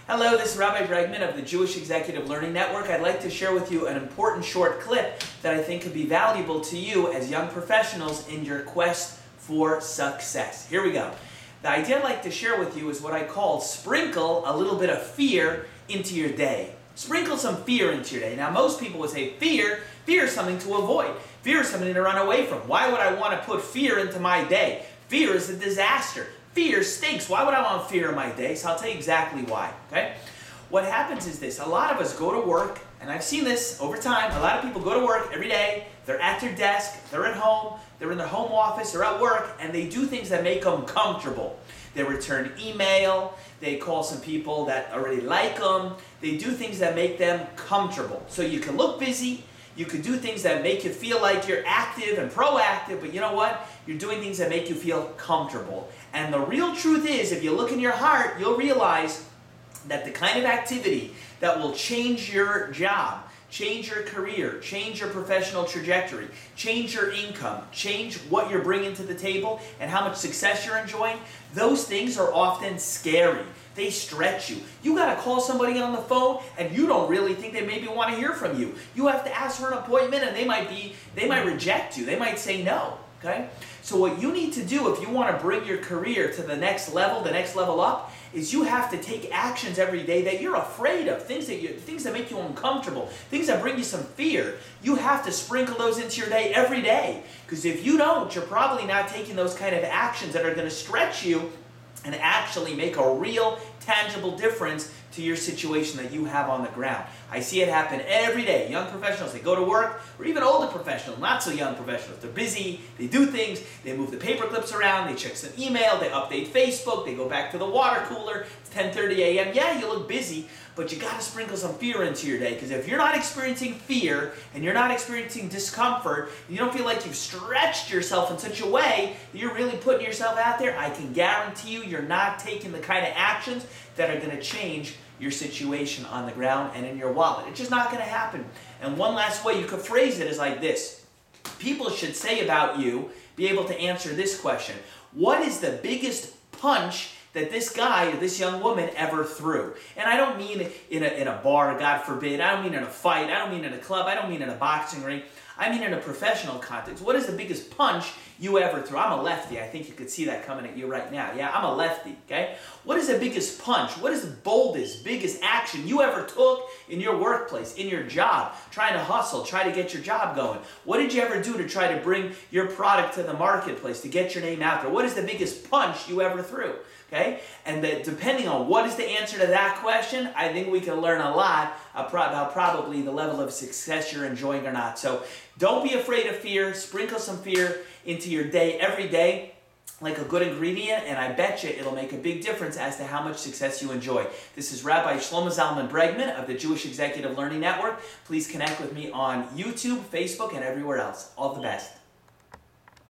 Hello, this is Rabbi Bregman of the Jewish Executive Learning Network. I'd like to share with you an important short clip that I think could be valuable to you as young professionals in your quest for success. Here we go. The idea I'd like to share with you is what I call sprinkle a little bit of fear into your day. Sprinkle some fear into your day. Now, most people would say fear is something to avoid. Fear is something to run away from. Why would I want to put fear into my day? Fear is a disaster. Fear stinks. Why would I want fear in my day? So I'll tell you exactly why, okay? What happens is this. A lot of us go to work, and I've seen this over time. A lot of people go to work every day. They're at their desk. They're at home. They're in their home office. They're at work, and they do things that make them comfortable. They return email. They call some people that already like them. They do things that make them comfortable. So you can look busy. You could do things that make you feel like you're active and proactive, but you know what? You're doing things that make you feel comfortable. And the real truth is, if you look in your heart, you'll realize that the kind of activity that will change your job, change your career, change your professional trajectory, change your income, change what you're bringing to the table and how much success you're enjoying, those things are often scary. They stretch you. You got to call somebody on the phone and you don't really think they maybe want to hear from you. You have to ask for an appointment and they might reject you. They might say no, okay? So what you need to do if you want to bring your career to the next level up, is you have to take actions every day that you're afraid of, things that make you uncomfortable, things that bring you some fear. You have to sprinkle those into your day every day. Because if you don't, you're probably not taking those kind of actions that are going to stretch you and actually make a real, tangible difference to your situation that you have on the ground. I see it happen every day. Young professionals, they go to work, or even older professionals, not so young professionals. They're busy, they do things, they move the paper clips around, they check some email, they update Facebook, they go back to the water cooler, it's 10:30 a.m. Yeah, you look busy, but you got to sprinkle some fear into your day, because if you're not experiencing fear and you're not experiencing discomfort, and you don't feel like you've stretched yourself in such a way that you're really putting yourself out there, I can guarantee you you're not taking the kind of actions that are going to change your situation on the ground and in your wallet. It's just not going to happen. And one last way you could phrase it is like this. People should say about you, be able to answer this question. What is the biggest punch that this guy or this young woman ever threw? And I don't mean in a bar, God forbid. I don't mean in a fight. I don't mean in a club. I don't mean in a boxing ring. I mean in a professional context. What is the biggest punch you ever threw? I'm a lefty. I think you could see that coming at you right now. Yeah, I'm a lefty, okay? What is the biggest punch? What is the boldest, biggest action you ever took in your workplace, in your job, trying to hustle, try to get your job going? What did you ever do to try to bring your product to the marketplace, to get your name out there? What is the biggest punch you ever threw? Okay? And depending on what is the answer to that question, I think we can learn a lot about probably the level of success you're enjoying or not. So don't be afraid of fear. Sprinkle some fear into your day every day like a good ingredient, and I bet you it'll make a big difference as to how much success you enjoy. This is Rabbi Shlomo Zalman Bregman of the Jewish Executive Learning Network. Please connect with me on YouTube, Facebook, and everywhere else. All the best.